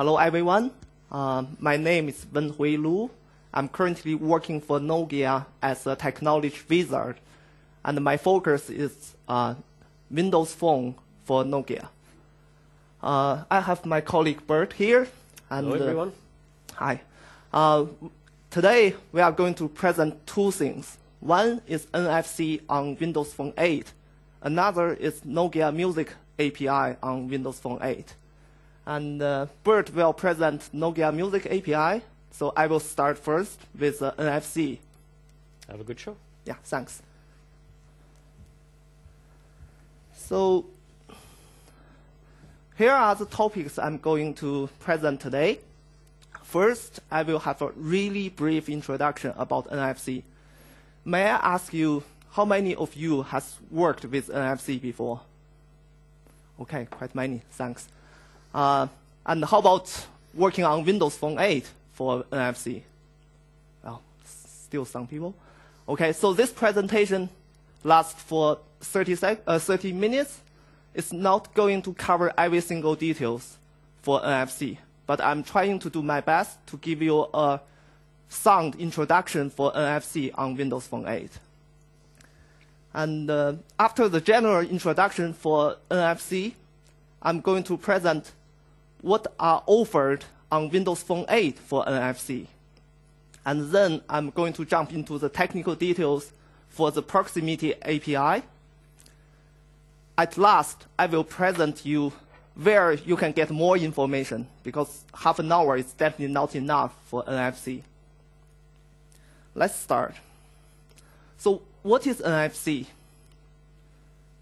Hello, everyone. My name is Wenhui. I'm currently working for Nokia as a technology wizard, and my focus is Windows Phone for Nokia. I have my colleague Bert here. And, hello, everyone. Hi. Today, we are going to present two things. One is NFC on Windows Phone 8. Another is Nokia Music API on Windows Phone 8. And Bert will present Nokia Music API. So I will start first with NFC. Have a good show. Yeah, thanks. So here are the topics I'm going to present today. First, I will have a really brief introduction about NFC. May I ask you, how many of you has worked with NFC before? Okay, quite many, thanks. And how about working on Windows Phone 8 for NFC? Well, still some people. Okay, so this presentation lasts for 30 minutes. It's not going to cover every single details for NFC, but I'm trying to do my best to give you a sound introduction for NFC on Windows Phone 8. And after the general introduction for NFC, I'm going to present what are offered on Windows Phone 8 for NFC. And then I'm going to jump into the technical details for the proximity API. At last, I will present you where you can get more information, because half an hour is definitely not enough for NFC. Let's start. So what is NFC?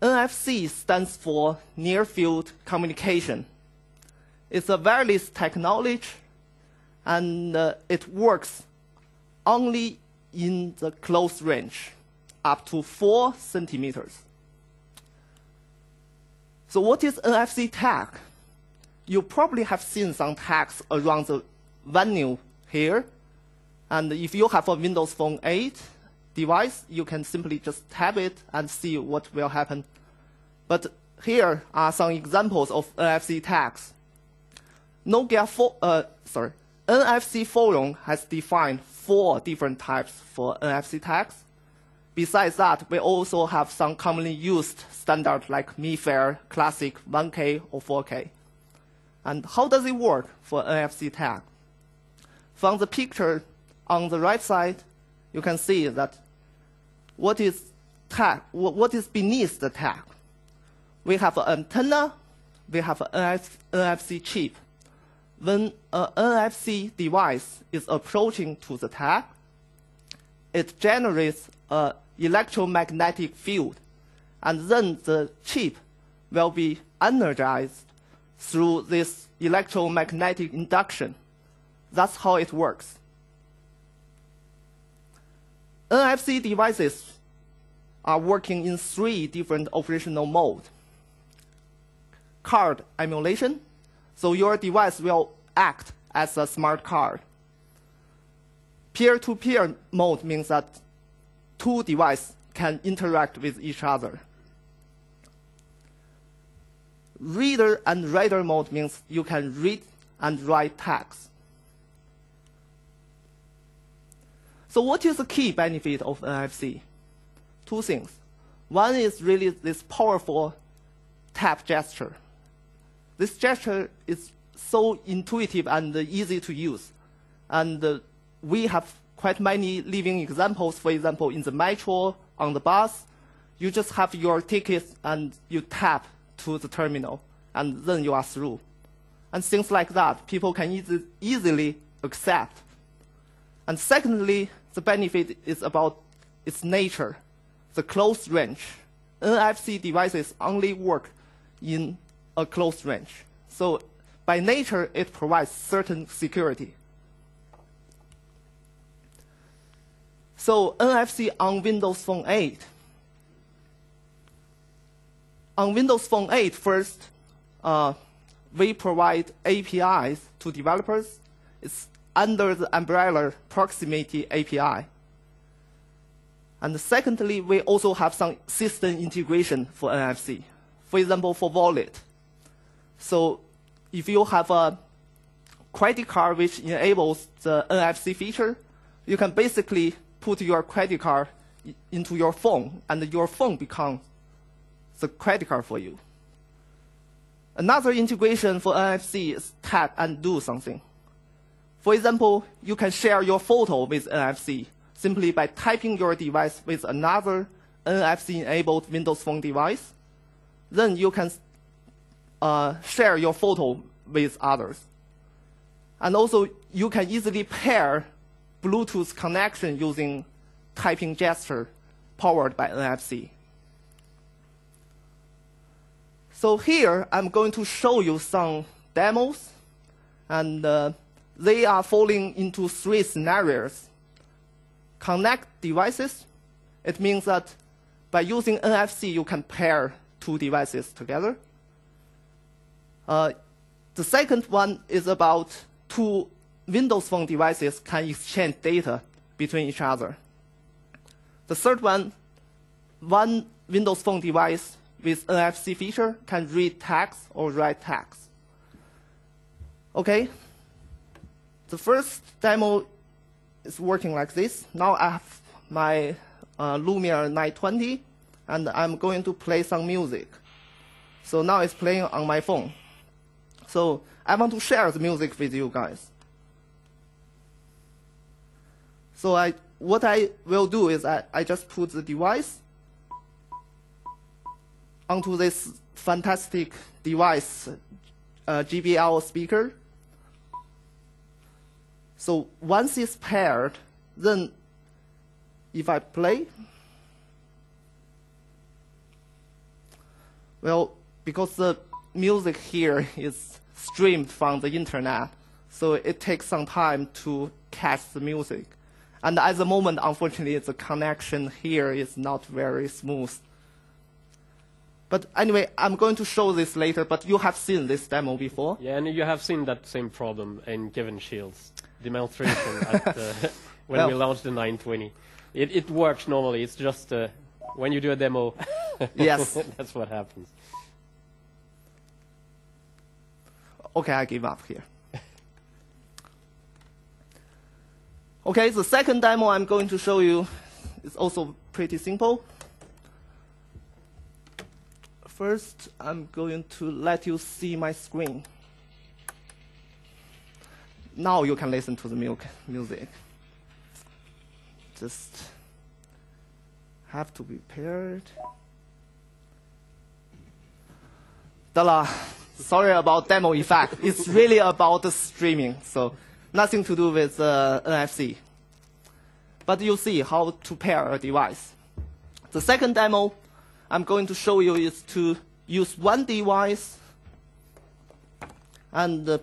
NFC stands for Near Field Communication. It's a wireless technology, and it works only in the close range, up to 4 centimeters. So what is NFC tag? You probably have seen some tags around the venue here. And if you have a Windows Phone 8 device, you can simply just tap it and see what will happen. But here are some examples of NFC tags. NFC Forum has defined 4 different types for NFC tags. Besides that, we also have some commonly used standards like Mi-Fair, Classic, 1K, or 4K. And how does it work for NFC tag? From the picture on the right side, you can see that what is beneath the tag. We have an antenna, we have an NFC chip. When an NFC device is approaching to the tag, it generates an electromagnetic field, and then the chip will be energized through this electromagnetic induction. That's how it works. NFC devices are working in 3 different operational modes. Card emulation, so your device will act as a smart card. Peer-to-peer mode means that 2 devices can interact with each other. Reader and writer mode means you can read and write text. So what is the key benefit of NFC? 2 things. One is really this powerful tap gesture. This gesture is so intuitive and easy to use. And we have quite many living examples. For example, in the metro, on the bus, you just have your tickets and you tap to the terminal, and then you are through. And things like that, people can easily accept. And secondly, the benefit is about its nature, the close range. NFC devices only work in a close range. So by nature, it provides certain security. So NFC on Windows Phone 8. On Windows Phone 8, first, we provide APIs to developers. It's under the umbrella proximity API. And secondly, we also have some system integration for NFC. For example, for wallet. So if you have a credit card which enables the NFC feature, you can basically put your credit card into your phone, and your phone becomes the credit card for you. Another integration for NFC is tap and do something. For example, you can share your photo with NFC simply by typing your device with another NFC-enabled Windows Phone device. Then you can share your photo with others. And also, you can easily pair Bluetooth connection using typing gesture powered by NFC. So here, I'm going to show you some demos, and they are falling into 3 scenarios. Connect devices. It means that by using NFC, you can pair 2 devices together. The second one is about 2 Windows Phone devices can exchange data between each other. The third one Windows Phone device with NFC feature can read text or write text. Okay. The first demo is working like this. Now I have my Lemieux 920, and I'm going to play some music. So now it's playing on my phone. So I want to share the music with you guys. So what I will do is I just put the device onto this fantastic device, GBL speaker. So once it's paired, then if I play, well, because the music here is streamed from the internet, so it takes some time to catch the music. And at the moment, unfortunately, the connection here is not very smooth. But anyway, I'm going to show this later, but you have seen this demo before. Yeah, and you have seen that same problem in Given Shields demonstration at, when we launched the 920. It works normally. It's just when you do a demo, yes, that's what happens. Okay, I give up here. Okay, the second demo I'm going to show you is also pretty simple. First, I'm going to let you see my screen. Now you can listen to the music. Just have to be paired. Dala, sorry about demo effect. It's really about the streaming, so nothing to do with NFC. But you see how to pair a device. The second demo I'm going to show you is to use one device and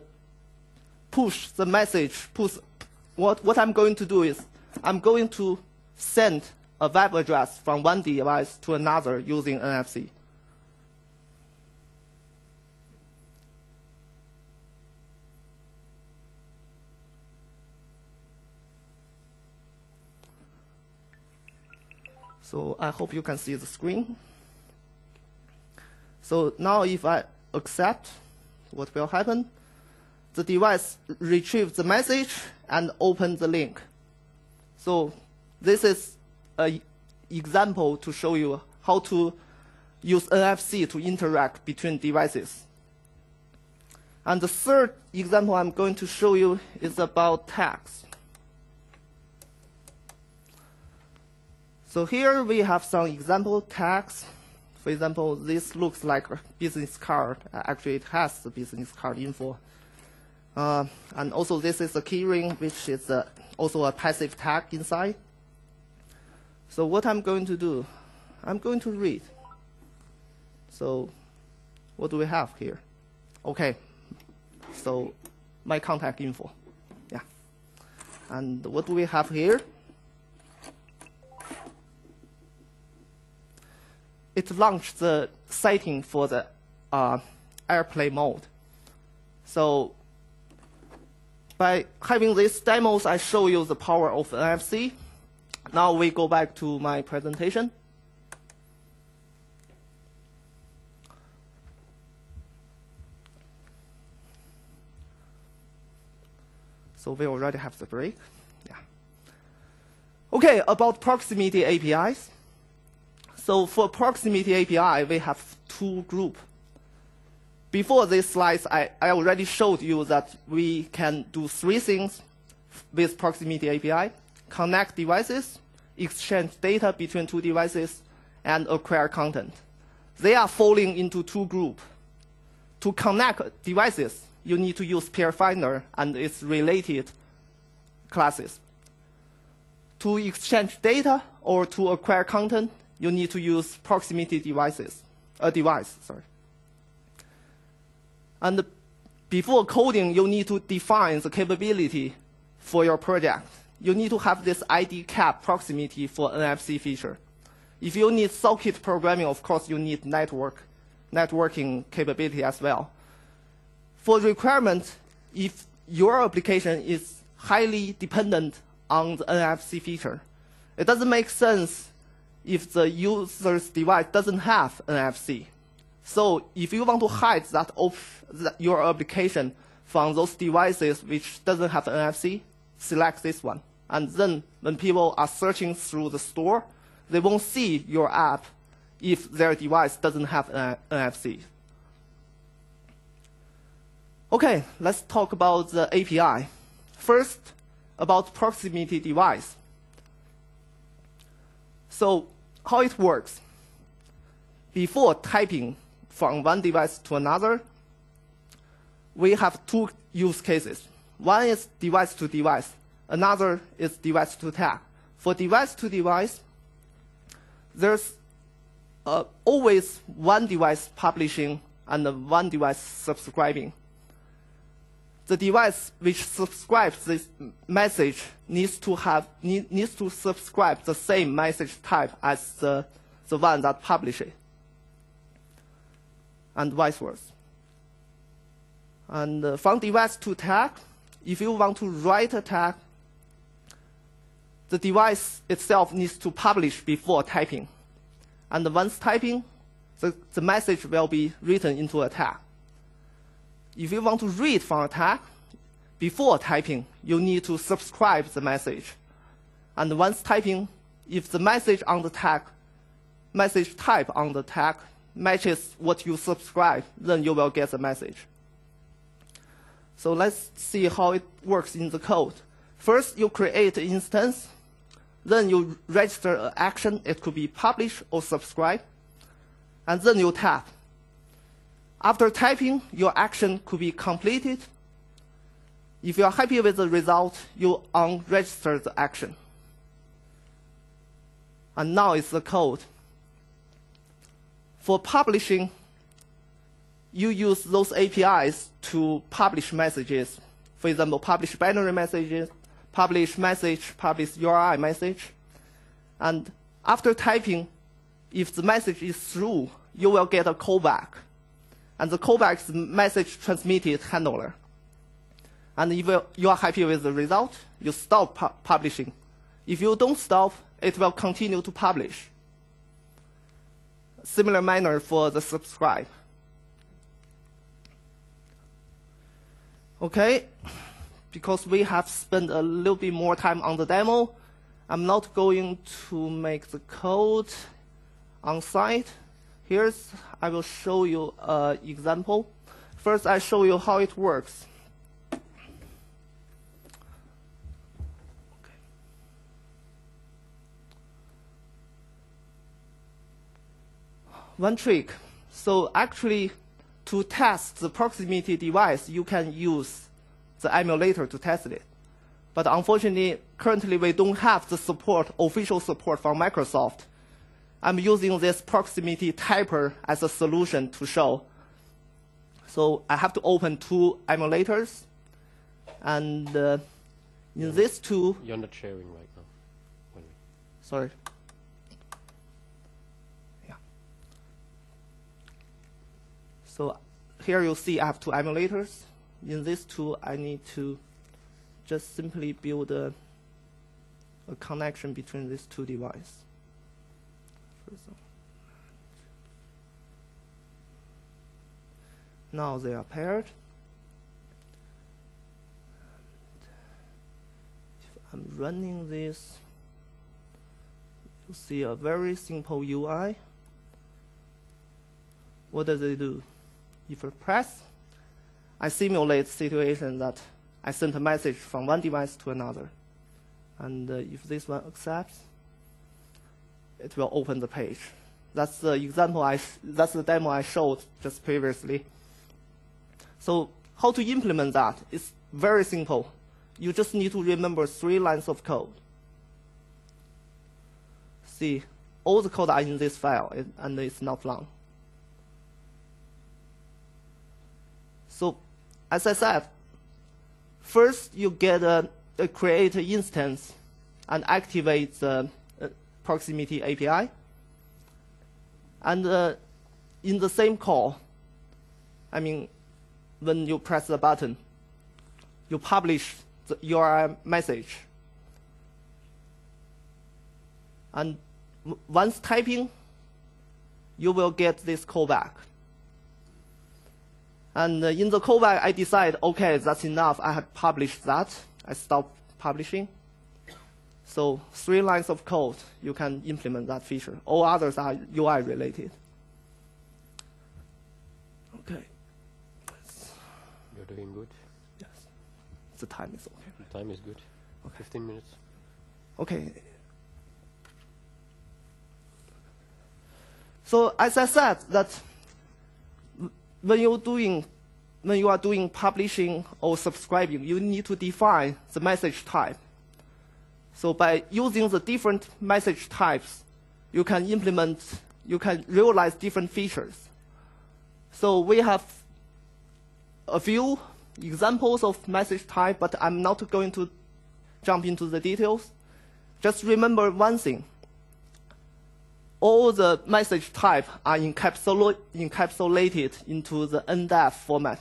push the message. What I'm going to do is I'm going to send a web address from one device to another using NFC. So I hope you can see the screen. So now if I accept, what will happen? The device retrieves the message and opens the link. So this is an example to show you how to use NFC to interact between devices. And the third example I'm going to show you is about text. So here we have some example text. For example, this looks like a business card. Actually, it has the business card info. And also, this is a keyring, which is also a passive tag inside. So what I'm going to do, I'm going to read. So what do we have here? Okay, so my contact info. Yeah. And what do we have here? It launched the setting for the airplane mode. So by having these demos, I show you the power of NFC. Now we go back to my presentation. So we already have the break. Yeah. Okay, about proximity APIs. So for proximity API, we have two groups. Before this slide, I already showed you that we can do three things with proximity API: connect devices, exchange data between two devices, and acquire content. They are falling into two groups. To connect devices, you need to use peer finder and its related classes. To exchange data or to acquire content, you need to use proximity device. And before coding, you need to define the capability for your project. You need to have this ID cap proximity for NFC feature. If you need socket programming, of course, you need networking capability as well. For requirement, if your application is highly dependent on the NFC feature, it doesn't make sense if the user's device doesn't have NFC. So if you want to hide your application from those devices which doesn't have NFC, select this one. And then when people are searching through the store, they won't see your app if their device doesn't have NFC. Okay, let's talk about the API. First, about proximity device. So how it works. Before typing from one device to another, we have two use cases. One is device to device. Another is device to tag. For device to device, there's always one device publishing and one device subscribing. The device which subscribes this message needs to subscribe the same message type as the one that publishes it, and vice versa. And from device to tag, if you want to write a tag, the device itself needs to publish before typing. And once typing, the message will be written into a tag. If you want to read from a tag, before typing, you need to subscribe the message. And once typing, if the message on the tag, message type on the tag matches what you subscribe, then you will get the message. So let's see how it works in the code. First, you create an instance. Then you register an action. It could be publish or subscribe. And then you tap. After typing, your action could be completed. If you are happy with the result, you unregister the action. And now it's the code. For publishing, you use those APIs to publish messages. For example, publish binary messages, publish message, publish URI message. And after typing, if the message is through, you will get a callback. And the callback is the message transmitted handler. And if you are happy with the result, you stop publishing. If you don't stop, it will continue to publish. Similar manner for the subscribe. Okay, because we have spent a little bit more time on the demo, I'm not going to make the code on site. I will show you an example. First, I show you how it works. Okay. One trick. So actually, to test the proximity device, you can use the emulator to test it. But unfortunately, currently we don't have the official support from Microsoft. I'm using this proximity typer as a solution to show. So I have to open two emulators. And in this two... You're not sharing right now. Sorry. Yeah. So here you see I have two emulators. In this two, I need to just simply build a connection between these two devices. Now they are paired. I'm running this. You see a very simple UI. What does it do? If I press, I simulate situation that I sent a message from one device to another. And if this one accepts, it will open the page. That's the example that's the demo I showed just previously. So how to implement that? It's very simple. You just need to remember 3 lines of code. See, all the code are in this file, and it's not long. So, as I said, first you create an instance and activate the proximity API. And in the same call, I mean, when you press the button, you publish the URL message. And once typing, you will get this callback. And in the callback, I decide, OK, that's enough. I have published that. I stop publishing. So 3 lines of code, you can implement that feature. All others are UI related. OK. You're doing good. Yes. The time is OK. The time is good. Okay. 15 minutes. OK. So as I said, that when you are doing publishing or subscribing, you need to define the message type. So by using the different message types, you can realize different features. So we have a few examples of message type, but I'm not going to jump into the details. Just remember one thing. All the message type are encapsulated into the NDEF format,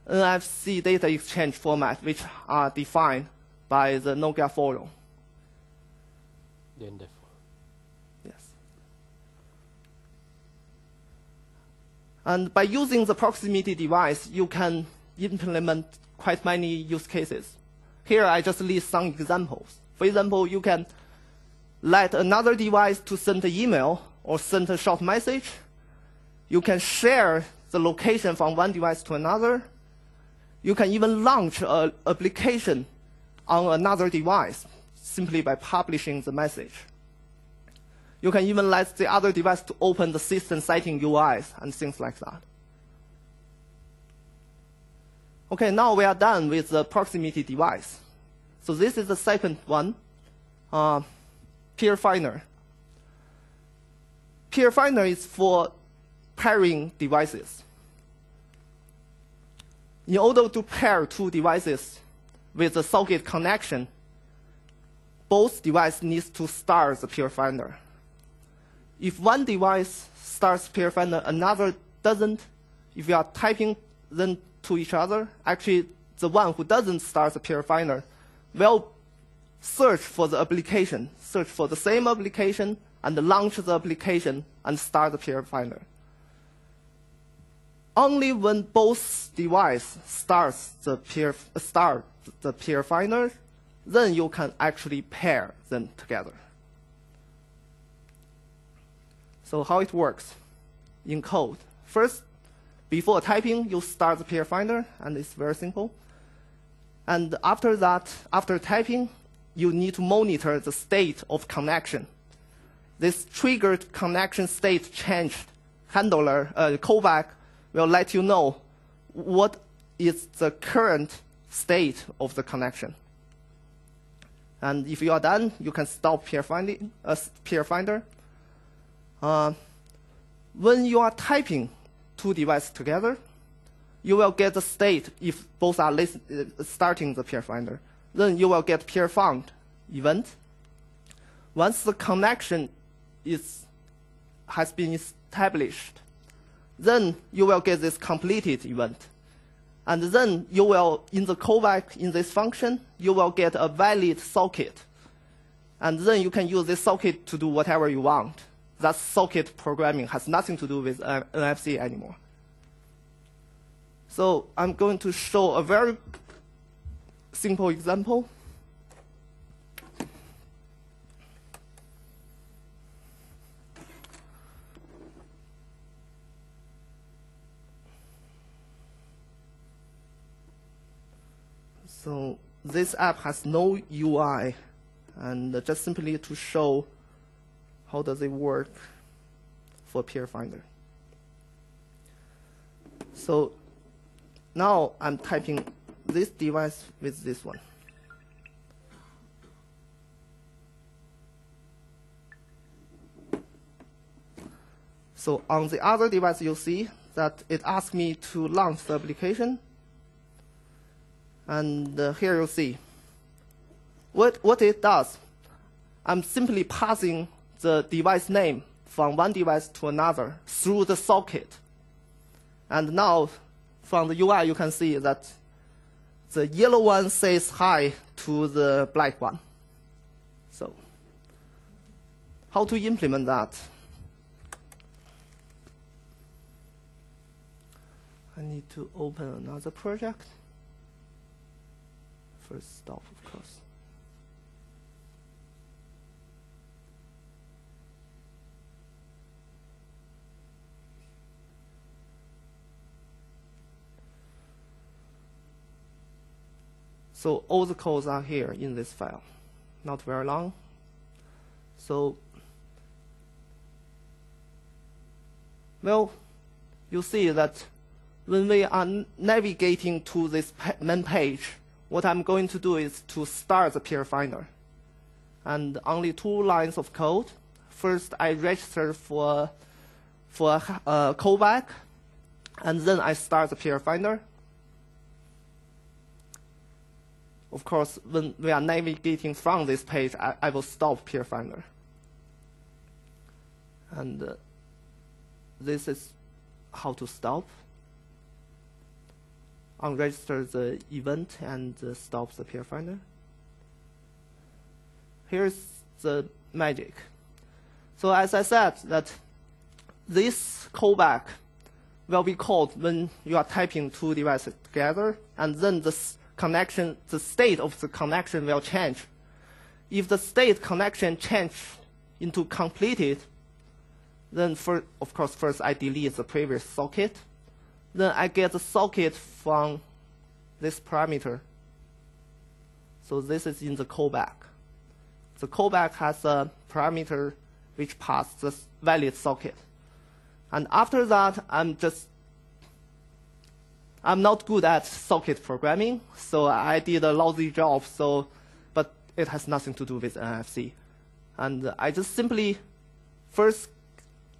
NFC data exchange format, which are defined by the Nokia forum. The NDEF. Yes. And by using the proximity device, you can implement quite many use cases. Here, I just list some examples. For example, you can let another device to send an email or send a short message. You can share the location from one device to another. You can even launch an application on another device simply by publishing the message. You can even let the other device to open the system citing UIs and things like that. OK, now we are done with the proximity device. So this is the second one. Peer finder. Peer finder is for pairing devices. In order to pair 2 devices with a socket connection, both devices need to start the peer finder. If one device starts peer finder, another doesn't, if you are typing them to each other, actually the one who doesn't start the peer finder will search for the application, search for the same application, and launch the application and start the peer finder. Only when both devices start the peer finder, then you can actually pair them together. So how it works in code. First, before typing, you start the peer finder, and it's very simple. And after that, after typing, you need to monitor the state of connection. This triggered connection state change handler, callback, will let you know what is the current state of the connection. And if you are done, you can stop peer finder. When you are typing 2 devices together, you will get the state if both are starting the peer finder. Then you will get peer found event. Once the connection has been established, then you will get this completed event. And then you will, in the callback in this function, you will get a valid socket. And then you can use this socket to do whatever you want. That socket programming has nothing to do with NFC anymore. So I'm going to show a very simple example. So this app has no UI, and just simply to show how does it work for Peer Finder. So now I'm typing this device with this one. So on the other device, you'll see that it asks me to launch the application. And here you'll see what it does. I'm simply passing the device name from one device to another through the socket. And now, from the UI, you can see that the yellow one says hi to the black one. So how to implement that? I need to open another project. First stop, of course. So all the codes are here in this file, not very long. So, well, you see that when we are navigating to this main page, what I'm going to do is to start the Peer Finder. And only 2 lines of code. First, I register for a callback, and then I start the Peer Finder. Of course, when we are navigating from this page, I will stop Peer Finder. And this is how to stop. Unregister the event and stop the Peer Finder. Here's the magic. So as I said, that this callback will be called when you are typing 2 devices together, and then the state of the connection will change. If the state connection change into completed, then of course first I delete the previous socket. Then I get the socket from this parameter. So this is in the callback. The callback has a parameter which passes the valid socket. And after that, I'm not good at socket programming, so I did a lousy job, but it has nothing to do with NFC. And I just simply first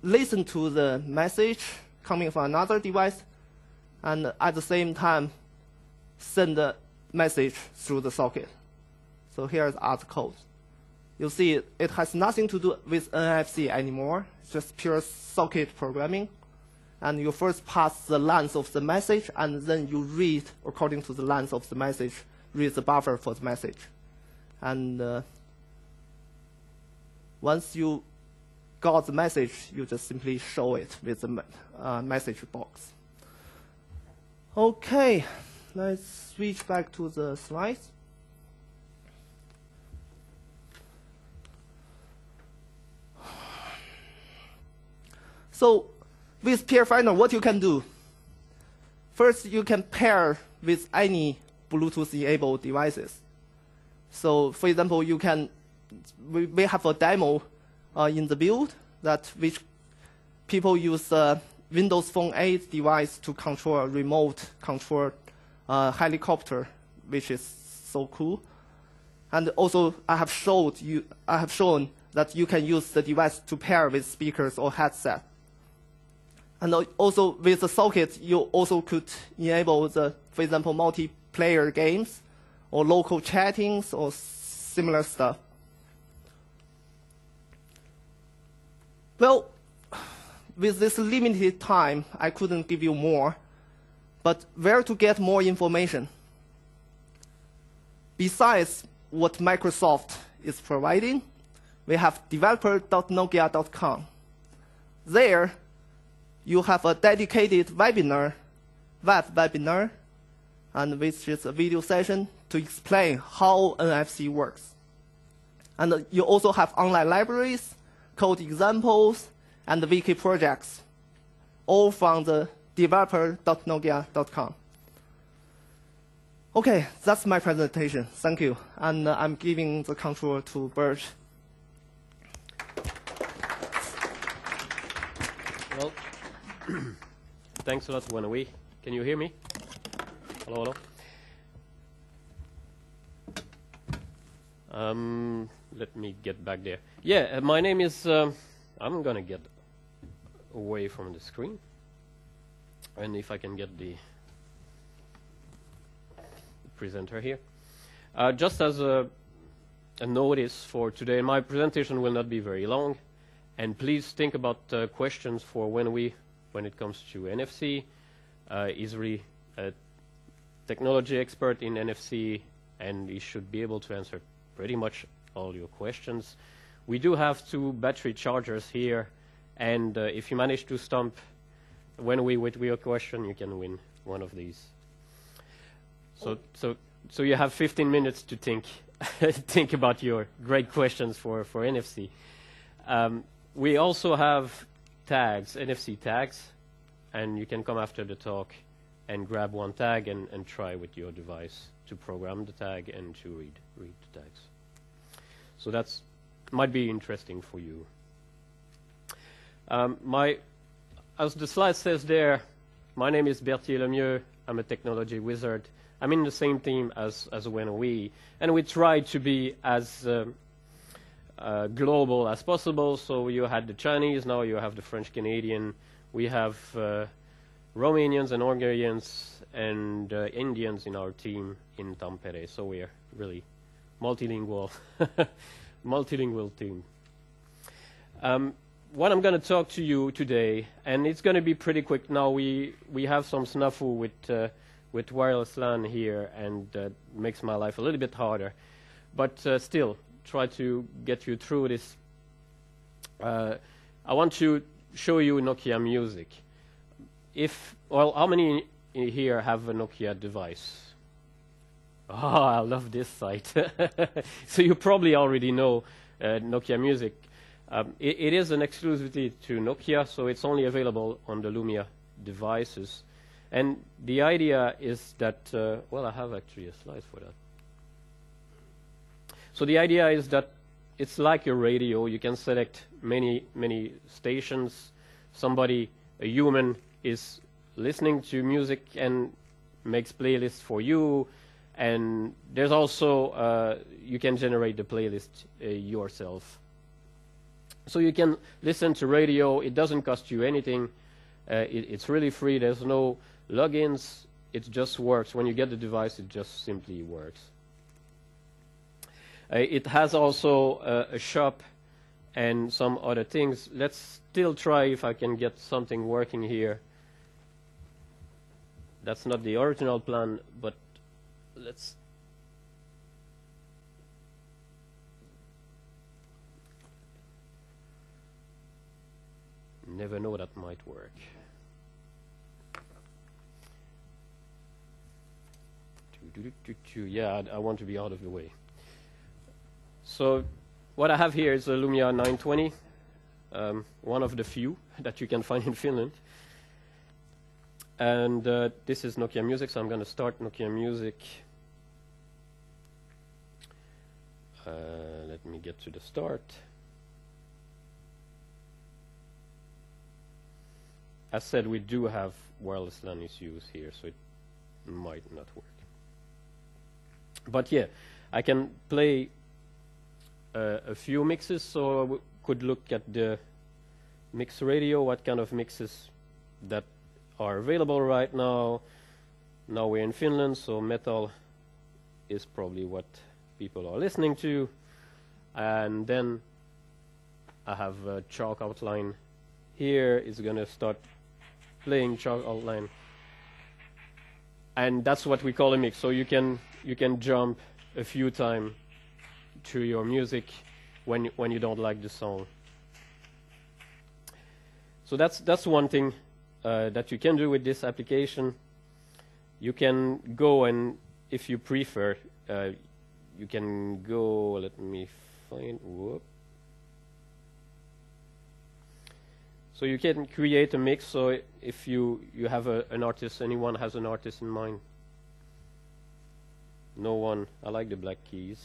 listen to the message coming from another device, and at the same time send the message through the socket. So here's our code. You see it has nothing to do with NFC anymore. It's just pure socket programming. And you first pass the length of the message, and then you read, according to the length of the message, read the buffer for the message. And once you got the message, you just simply show it with the message box. Okay, let's switch back to the slides. So with Peer Finder, what you can do? First, you can pair with any Bluetooth-enabled devices. So, for example, we have a demo in the build which people use Windows Phone 8 device to control a remote control helicopter, which is so cool. And also, I have shown that you can use the device to pair with speakers or headset. And also with the socket, you also could enable for example, multiplayer games or local chattings or similar stuff. Well, with this limited time, I couldn't give you more. But where to get more information? Besides what Microsoft is providing, we have developer.nokia.com. There, you have a dedicated web webinar, and which is a video session to explain how NFC works. And you also have online libraries, code examples, and wiki projects, all from the developer.nokia.com. Okay, that's my presentation. Thank you. And I'm giving the control to Bert. Well, thanks a lot, Wenhui. Can you hear me? Hello, hello. Let me get back there. Yeah, my name is, I'm gonna get away from the screen. And if I can get the presenter here. Just as a notice for today, my presentation will not be very long. And please think about questions for when it comes to NFC. He's really a technology expert in NFC, and he should be able to answer pretty much all your questions. We do have 2 battery chargers here, and if you manage to stump Wenhui with your question, you can win one of these. So you have 15 minutes to think think about your great questions for NFC. We also have tags, NFC tags, and you can come after the talk and grab one tag and try with your device to program the tag and to read the tags. So that's might be interesting for you. As the slide says there, my name is Berthier Lemieux. I'm a technology wizard. I'm in the same team as Wenhui, and we try to be as global as possible. So you had the Chinese, now you have the French Canadian. We have Romanians and Hungarians and Indians in our team in Tampere. So we are really multilingual, multilingual team. What I'm going to talk to you today, and it's going to be pretty quick. Now we have some snafu with wireless LAN here, and makes my life a little bit harder. But still, try to get you through this. I want to show you Nokia Music. How many here have a Nokia device? Oh, I love this site. So you probably already know Nokia Music. It is an exclusivity to Nokia, so it's only available on the Lumia devices. And the idea is that, well, I have actually a slide for that. So the idea is that it's like a radio. You can select many stations. Somebody, a human, is listening to music and makes playlists for you. And there's also, you can generate the playlist yourself. So you can listen to radio. It doesn't cost you anything. It's really free. There's no logins. It just works. When you get the device, it just simply works. It has also a shop and some other things. Let's still try if I can get something working here. That's not the original plan, but let's... Never know, that might work. Yeah, I want to be out of the way. So what I have here is a Lumia 920, one of the few that you can find in Finland. And this is Nokia Music, so I'm going to start Nokia Music. Let me get to the start. As said, we do have wireless LAN issues here, so it might not work. But yeah, I can play a few mixes, so we could look at the mix radio, what kind of mixes that are available right now. Now we're in Finland, so metal is probably what people are listening to. And then I have a chalk outline here. It's going to start playing chalk outline. And that's what we call a mix. So you can jump a few times to your music when you don't like the song. So that's one thing that you can do with this application. You can go, and if you prefer, you can go. Let me find. Whoop. So you can create a mix. So if you have an artist, anyone has an artist in mind, No one. I like the black keys.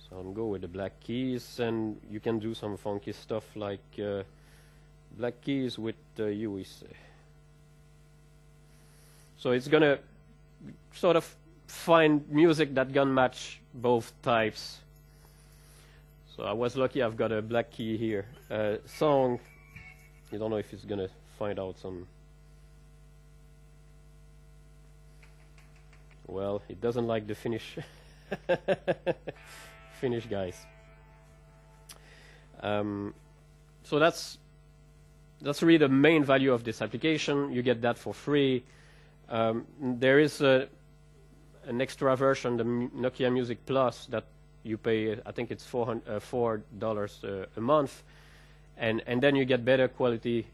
So I'll go with the black keys, and you can do some funky stuff like black keys with UEC. So it's gonna sort of find music that can match both types. So I was lucky. I've got a black key here. Song. You don't know if it's gonna find out some. Well, it doesn't like the Finnish. Finnish guys. So that's really the main value of this application. You get that for free. There is an extra version, the Nokia Music Plus, that you pay. I think it's $4 a month, and then you get better quality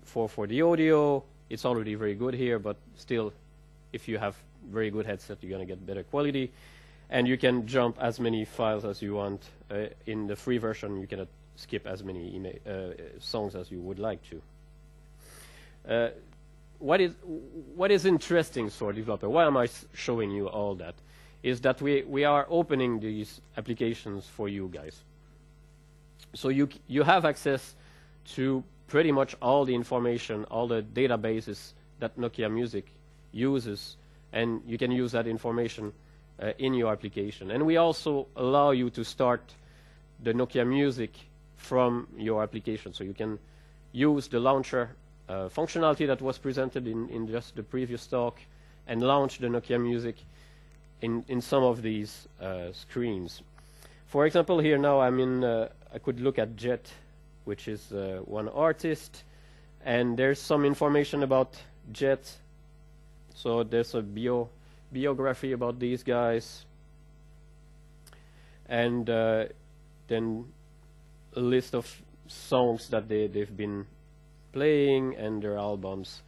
for the audio. It's already very good here, but still, if you have very good headset, you're gonna get better quality. And you can jump as many files as you want. In the free version, you cannot skip as many songs as you would like to. What is interesting for a developer, why am I showing you all that, is that we are opening these applications for you guys. So you have access to pretty much all the information, all the databases that Nokia Music uses, and you can use that information in your application. And we also allow you to start the Nokia Music from your application. So you can use the launcher functionality that was presented in just the previous talk and launch the Nokia Music in some of these screens. For example, here now I'm in, I could look at Jet, which is one artist, and there's some information about Jet. So there's a biography about these guys, and then a list of songs that they've been playing and their albums,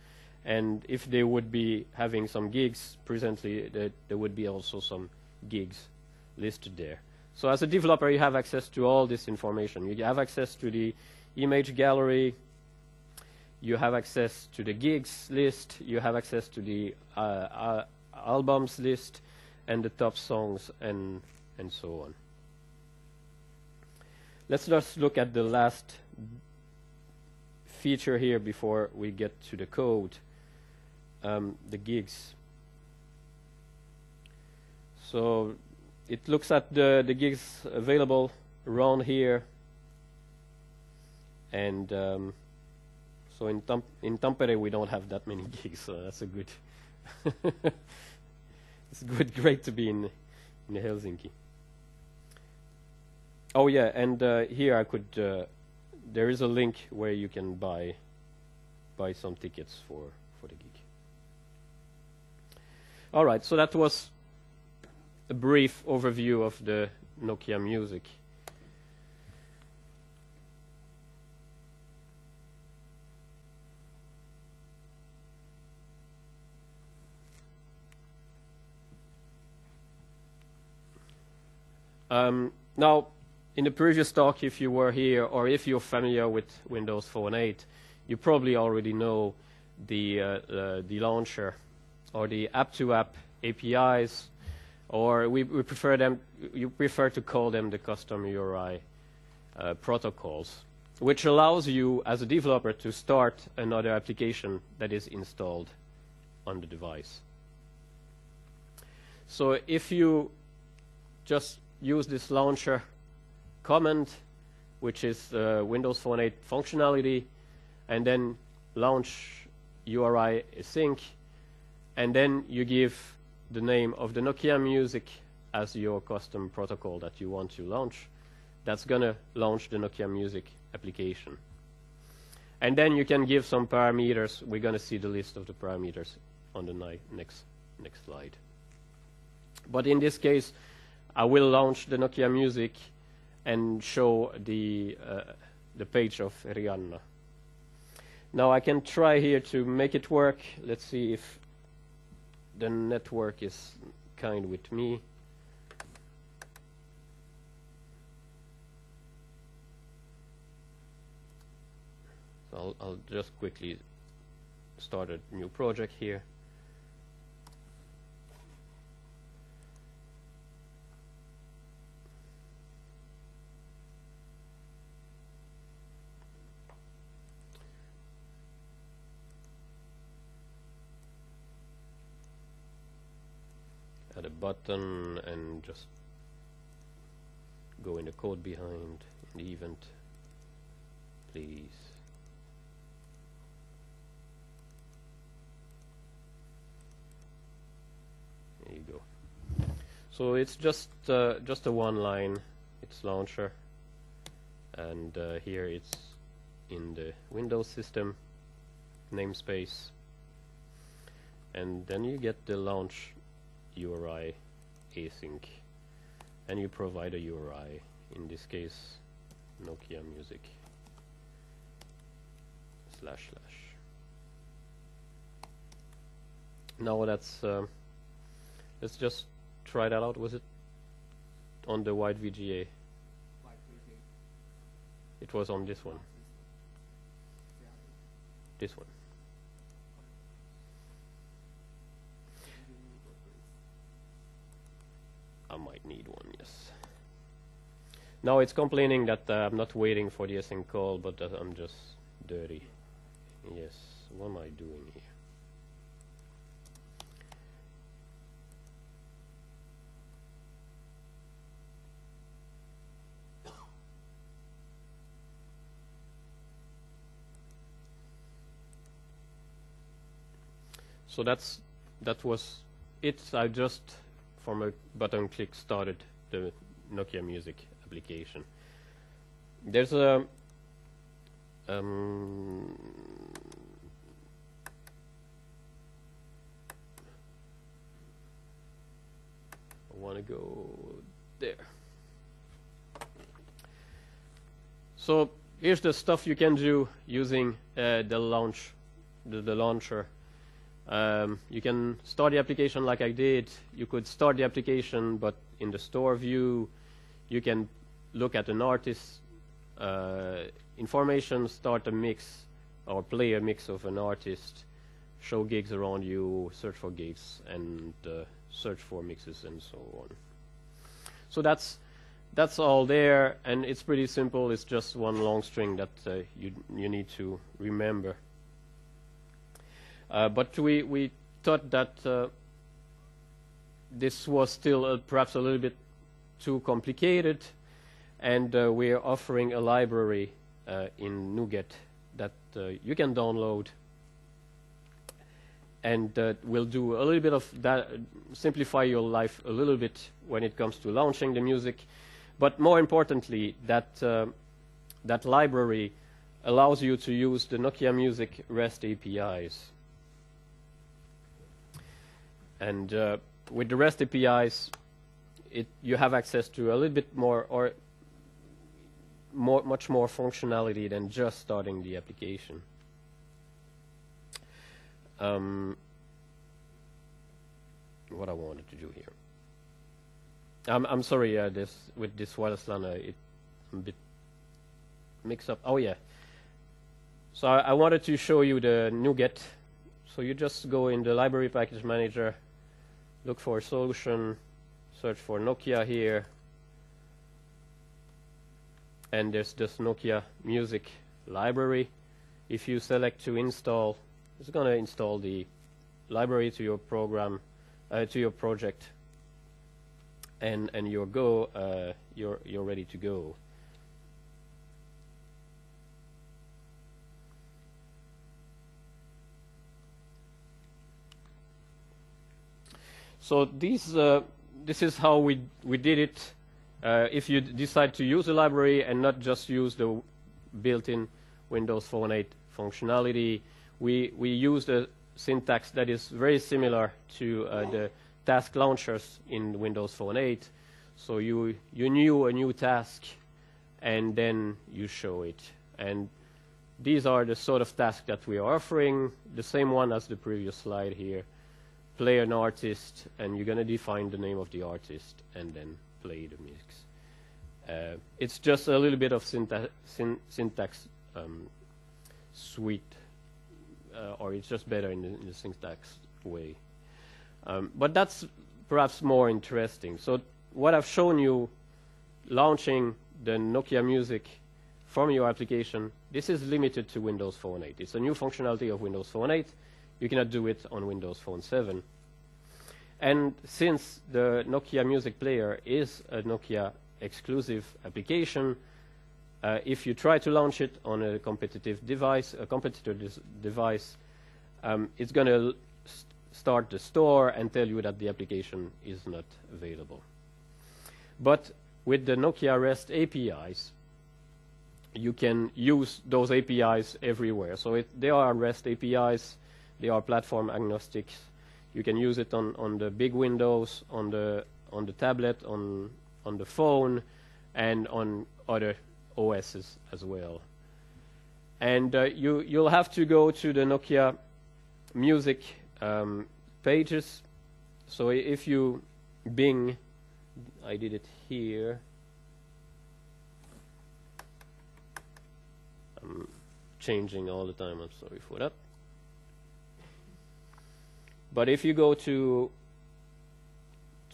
and if they would be having some gigs presently, there would be also some gigs listed there. So as a developer, you have access to all this information. You have access to the image gallery, you have access to the gigs list, you have access to the albums list and the top songs and so on. Let's just look at the last feature here before we get to the code, the gigs. So it looks at the gigs available around here, and so in Tampere we don't have that many gigs, so that's a good it's great to be in Helsinki. Oh yeah, and here I could there is a link where you can buy some tickets for the gig. All right, so that was a brief overview of the Nokia Music. Now, in the previous talk, if you were here, or if you're familiar with Windows Phone 8, you probably already know the launcher, or the app-to-app APIs, or you prefer to call them the custom URI protocols, which allows you as a developer to start another application that is installed on the device. So if you just use this launcher command, which is Windows Phone 8 functionality, and then launch URI async, and then you give the name of the Nokia Music as your custom protocol that you want to launch, that's going to launch the Nokia Music application. And then you can give some parameters. We're going to see the list of the parameters on the next slide. But in this case, I will launch the Nokia Music and show the page of Rihanna. Now I can try here to make it work. Let's see if the network is kind with me. So I'll just quickly start a new project here. add a button and just go in the code behind in the event, please. There you go. So it's just a one line. It's launcher, and here it's in the Windows system namespace, and then you get the launch URI async, and you provide a URI, in this case Nokia Music // Now that's let's just try that out. Was it on the white VGA? It was on this one. This one. I might need one, yes. Now it's complaining that I'm not waiting for the async call, but that I'm just dirty. Yes, what am I doing here? So that was it. I just from a button click started the Nokia Music application. There's a I want to go there. So here's the stuff you can do using the launcher. You can start the application like I did. You could start the application, but in the store view, you can look at an artist information, start a mix, or play a mix of an artist, show gigs around you, search for gigs, and search for mixes, and so on. So that's all there, and it's pretty simple. It's just one long string that you need to remember. But we thought that this was still perhaps a little bit too complicated, and we're offering a library in NuGet that you can download, and will do a little bit of that, simplify your life a little bit when it comes to launching the music. But more importantly, that library allows you to use the Nokia Music REST APIs. And with the REST APIs, you have access to a little bit more, or much more functionality than just starting the application. What I wanted to do here. I'm sorry, with this wireless LAN, it's a bit mixed up. Oh yeah. So I wanted to show you the NuGet. So you just go in the library package manager, look for a solution, search for Nokia here, and there's this Nokia Music library. If you select to install, it's going to install the library to your program, to your project, and you're ready to go. So this is how we did it. If you decide to use the library and not just use the built-in Windows Phone 8 functionality, we used a syntax that is very similar to the task launchers in Windows Phone 8. So you knew a new task, and then you show it. And these are the sort of tasks that we are offering, the same one as the previous slide here. Play an artist, and you're going to define the name of the artist, and then play the mix. It's just a little bit of syntax suite, or it's just better in the syntax way. But that's perhaps more interesting. So what I've shown you, launching the Nokia Music from your application, this is limited to Windows Phone 8. It's a new functionality of Windows Phone 8. You cannot do it on Windows Phone 7. And since the Nokia Music Player is a Nokia exclusive application, if you try to launch it on a competitive device, a competitor device, it's going to start the store and tell you that the application is not available. But with the Nokia REST APIs, you can use those APIs everywhere. So they are REST APIs, they are platform agnostic. You can use it on the big Windows, on the tablet, on the phone, and on other OSs as well. And you'll have to go to the Nokia Music pages. So if you Bing, I did it here. I'm changing all the time, I'm sorry for that. But if you go to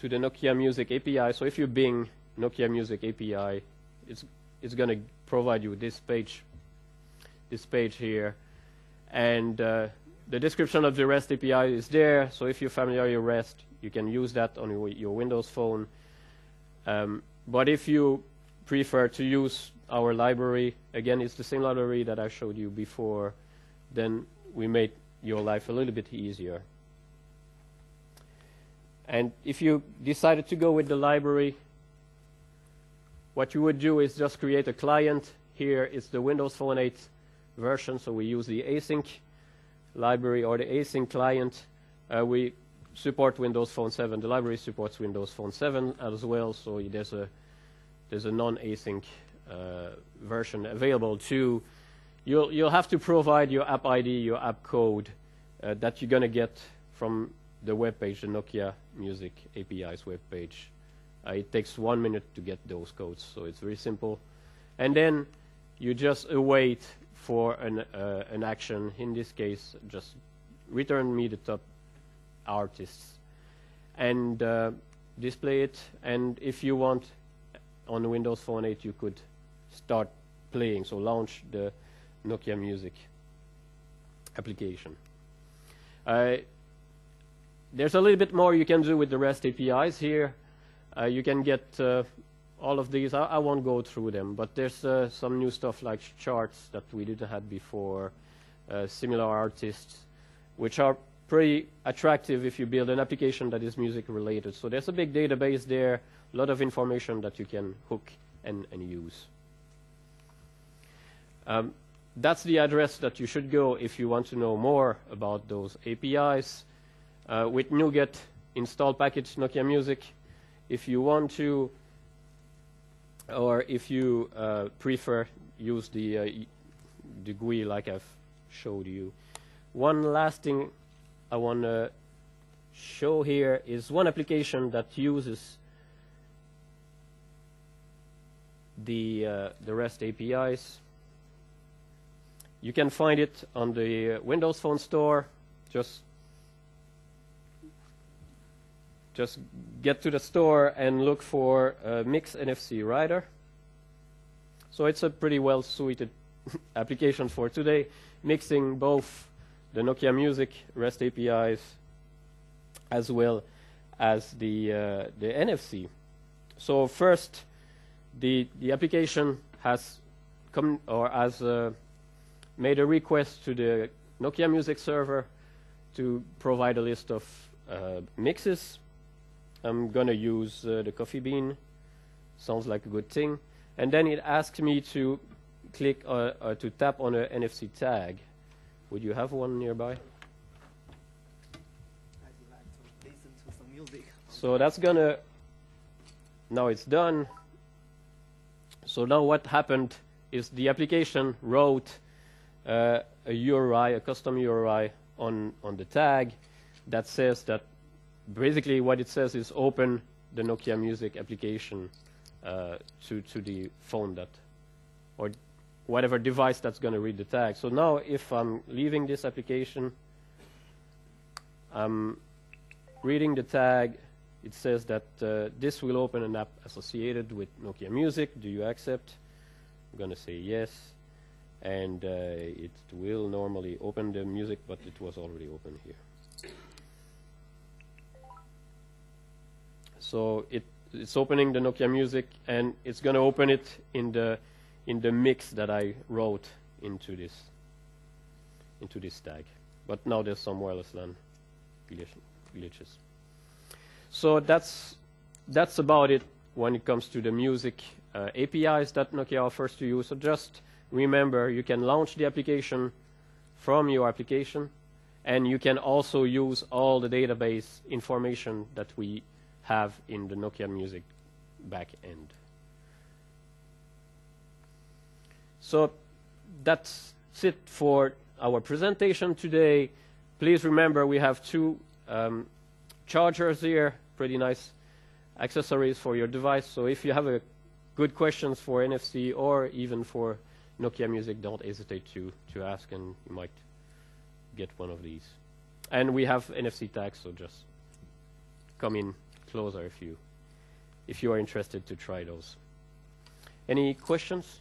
the Nokia Music API, so if you Bing Nokia Music API, it's going to provide you this page here, and the description of the REST API is there. So if you're familiar with REST, you can use that on your Windows phone. But if you prefer to use our library, again, it's the same library that I showed you before, then we made your life a little bit easier. And if you decided to go with the library, what you would do is just create a client. Here is the Windows Phone 8 version, so we use the async library or the async client. We support Windows Phone 7. The library supports Windows Phone 7 as well, so there's a non-async version available too. You'll have to provide your app ID, your app code that you're going to get from the web page, the Nokia Music API's web page. It takes 1 minute to get those codes, so it's very simple. And then you just await for an action. In this case, just return me the top artists and display it. And if you want, on Windows Phone 8, you could start playing, so launch the Nokia Music application. There's a little bit more you can do with the REST APIs here. You can get all of these. I won't go through them, but there's some new stuff like charts that we didn't have before, similar artists, which are pretty attractive if you build an application that is music related. So there's a big database there, a lot of information that you can hook and use. That's the address that you should go if you want to know more about those APIs. With NuGet install package Nokia Music. If you want to, or if you prefer, use the GUI like I've showed you. One last thing I want to show here is one application that uses the REST APIs. You can find it on the Windows Phone Store. Just get to the store and look for Mix NFC Writer. So it's a pretty well-suited application for today, mixing both the Nokia Music REST APIs as well as the NFC. So first, the application has come or has made a request to the Nokia Music server to provide a list of mixes. I'm going to use the coffee bean. Sounds like a good thing. And then it asks me to click to tap on a NFC tag. Would you have one nearby? I'd like to listen to some music. So that's going to... Now it's done. So now what happened is the application wrote a URI, a custom URI on the tag that says that basically what it says is open the Nokia Music application to the phone that, or whatever device that's going to read the tag. So now if I'm leaving this application, I'm reading the tag. It says that this will open an app associated with Nokia Music. Do you accept? I'm going to say yes. And it will normally open the music, but it was already open here. So it's opening the Nokia Music, and it's going to open it in the mix that I wrote into this tag. But now there's some wireless LAN glitches. So that's about it when it comes to the music APIs that Nokia offers to you. So just remember, you can launch the application from your application, and you can also use all the database information that we have in the Nokia Music backend. So that's it for our presentation today. Please remember, we have two chargers here, pretty nice accessories for your device. So if you have good questions for NFC or even for Nokia Music, don't hesitate to ask, and you might get one of these. And we have NFC tags, so just come in closer if you are interested to try those. Any questions?